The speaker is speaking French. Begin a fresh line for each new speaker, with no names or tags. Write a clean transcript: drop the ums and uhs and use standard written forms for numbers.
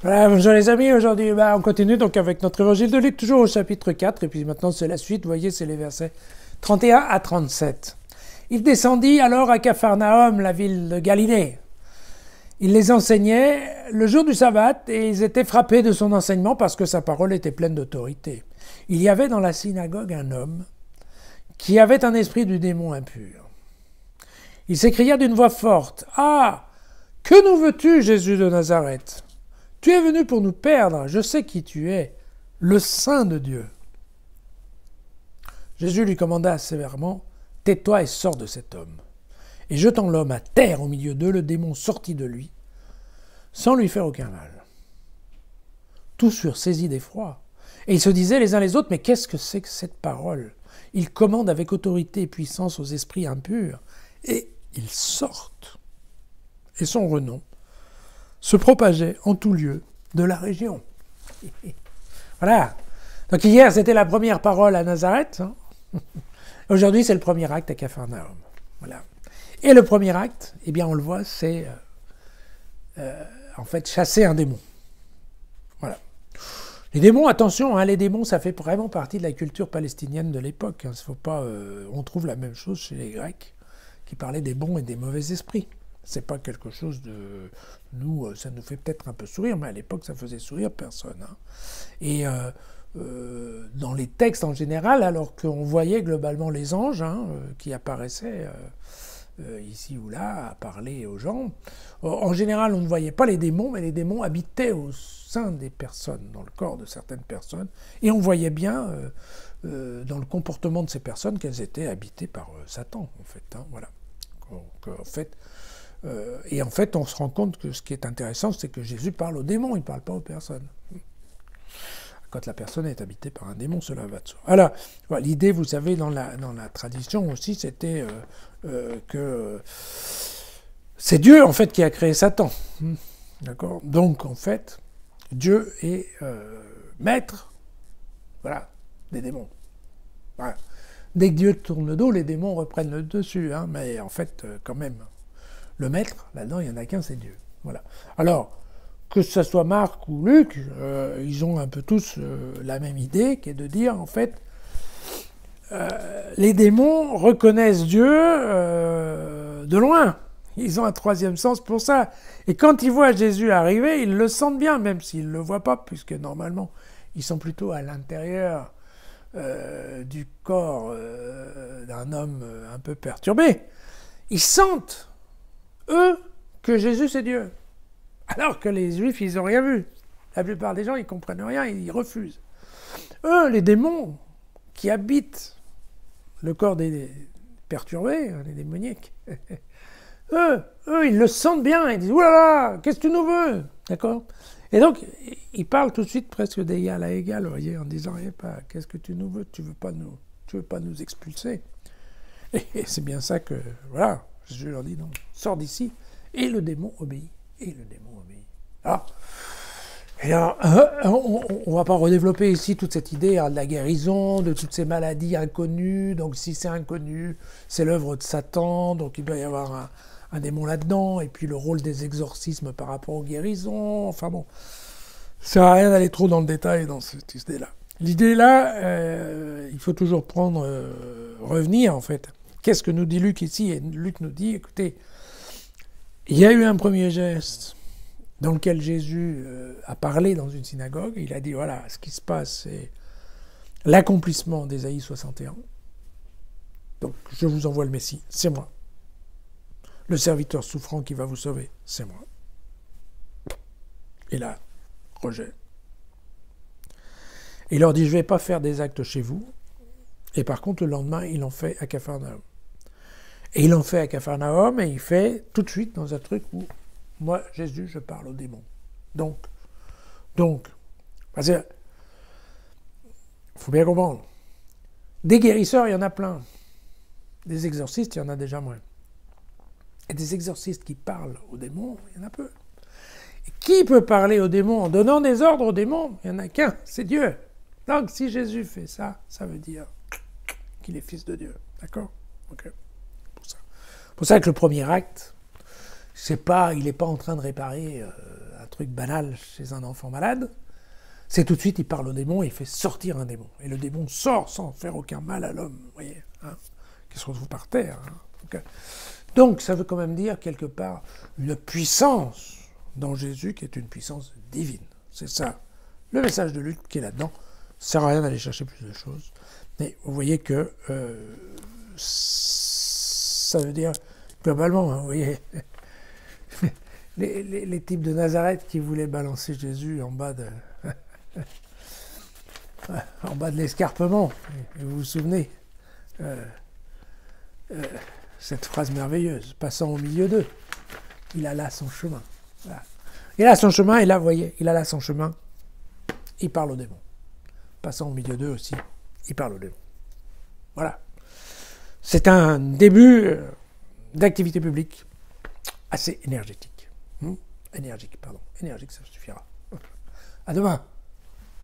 Voilà, bonjour les amis, aujourd'hui on continue donc avec notre évangile de Luc, toujours au chapitre 4, et puis maintenant c'est la suite, vous voyez, c'est les versets 31 à 37. Il descendit alors à Capharnaüm, la ville de Galilée. Il les enseignait le jour du sabbat, et ils étaient frappés de son enseignement parce que sa parole était pleine d'autorité. Il y avait dans la synagogue un homme qui avait un esprit du démon impur. Il s'écria d'une voix forte, « Ah, que nous veux-tu, Jésus de Nazareth ? Tu es venu pour nous perdre, je sais qui tu es, le Saint de Dieu. » Jésus lui commanda sévèrement, « Tais-toi et sors de cet homme. » Et jetant l'homme à terre au milieu d'eux, le démon sortit de lui, sans lui faire aucun mal. Tous furent saisis d'effroi, et ils se disaient les uns les autres, « Mais qu'est-ce que c'est que cette parole ? Il commande avec autorité et puissance aux esprits impurs, et ils sortent. » Et son renom se propageait en tout lieu de la région. Voilà. Donc hier, c'était la première parole à Nazareth. Hein. Aujourd'hui, c'est le premier acte à Capharnaüm. Voilà. Et le premier acte, eh bien, on le voit, c'est en fait chasser un démon. Voilà. Les démons, attention, hein, les démons, ça fait vraiment partie de la culture palestinienne de l'époque. Hein. Faut pas, on trouve la même chose chez les Grecs, qui parlaient des bons et des mauvais esprits. C'est pas quelque chose de... Nous, ça nous fait peut-être un peu sourire, mais à l'époque, ça faisait sourire personne. Hein. Et dans les textes en général, alors qu'on voyait globalement les anges hein, qui apparaissaient ici ou là à parler aux gens, en général, on ne voyait pas les démons, mais les démons habitaient au sein des personnes, dans le corps de certaines personnes, et on voyait bien dans le comportement de ces personnes qu'elles étaient habitées par Satan, en fait. Hein, voilà. Donc, en fait... et en fait, on se rend compte que ce qui est intéressant, c'est que Jésus parle aux démons, il ne parle pas aux personnes. Quand la personne est habitée par un démon, cela va de soi. Alors, voilà, l'idée, vous savez, dans la tradition aussi, c'était que c'est Dieu, en fait, qui a créé Satan. D'accord ? Donc, en fait, Dieu est maître, voilà, des démons. Voilà. Dès que Dieu tourne le dos, les démons reprennent le dessus. Hein, mais en fait, quand même... Le maître, là-dedans, il n'y en a qu'un, c'est Dieu. Voilà. Alors, que ce soit Marc ou Luc, ils ont un peu tous la même idée, qui est de dire, en fait, les démons reconnaissent Dieu de loin. Ils ont un troisième sens pour ça. Et quand ils voient Jésus arriver, ils le sentent bien, même s'ils ne le voient pas, puisque normalement, ils sont plutôt à l'intérieur du corps d'un homme un peu perturbé. Ils sentent eux, que Jésus c'est Dieu. Alors que les Juifs, ils n'ont rien vu. La plupart des gens, ils ne comprennent rien, ils refusent. Eux, les démons qui habitent le corps des perturbés, les démoniaques, eux, ils le sentent bien, ils disent « Ouh là là, qu'est-ce que tu nous veux ?» D'accord ? Et donc, ils parlent tout de suite presque d'égal à égal, vous voyez, en disant eh, « Qu'est-ce que tu nous veux ? Tu veux pas nous expulser ?» Et c'est bien ça que, voilà, Jésus leur dit, non, sors d'ici, et le démon obéit, Alors, on ne va pas redévelopper ici toute cette idée de la guérison, de toutes ces maladies inconnues, donc si c'est inconnu, c'est l'œuvre de Satan, donc il doit y avoir un démon là-dedans, et puis le rôle des exorcismes par rapport aux guérisons, enfin bon, ça sert à rien d'aller trop dans le détail dans cette idée-là. L'idée là, il faut toujours revenir en fait. Qu'est-ce que nous dit Luc ici ? Et Luc nous dit, écoutez, il y a eu un premier geste dans lequel Jésus a parlé dans une synagogue. Il a dit, voilà, ce qui se passe, c'est l'accomplissement d'Ésaïe 61. Donc, je vous envoie le Messie, c'est moi. Le serviteur souffrant qui va vous sauver, c'est moi. Et là, rejet. Il leur dit, je ne vais pas faire des actes chez vous. Et par contre, le lendemain, il en fait à Capharnaüm. Et il en fait à Capharnaüm, et il fait tout de suite dans un truc où, moi, Jésus, je parle aux démons. Donc, parce que, il faut bien comprendre, des guérisseurs, il y en a plein. Des exorcistes, il y en a déjà moins. Et des exorcistes qui parlent aux démons, il y en a peu. Et qui peut parler aux démons en donnant des ordres aux démons ? Il n'y en a qu'un, c'est Dieu. Donc, si Jésus fait ça, ça veut dire qu'il est fils de Dieu. D'accord ? Ok. Pour ça que le premier acte, il n'est pas en train de réparer un truc truc banal chez un enfant malade, c'est tout de suite, il parle au démon et il fait sortir un démon. Et le démon sort sans faire aucun mal à l'homme, vous voyez, hein, qui se retrouve par terre. Hein. Donc, ça veut quand même dire, quelque part, une puissance dans Jésus qui est une puissance divine. C'est ça, le message de Luc qui est là-dedans. Ça ne sert à rien d'aller chercher plus de choses. Mais vous voyez que ça veut dire, globalement, hein, vous voyez, les types de Nazareth qui voulaient balancer Jésus en bas de l'escarpement. Et vous vous souvenez cette phrase merveilleuse, passant au milieu d'eux, il alla son chemin. Voilà. Il a son chemin, et là, vous voyez, il alla son chemin, il parle au démon. Passant au milieu d'eux aussi, il parle au démon. Voilà. C'est un début d'activité publique assez énergétique. Énergique, ça suffira. À demain.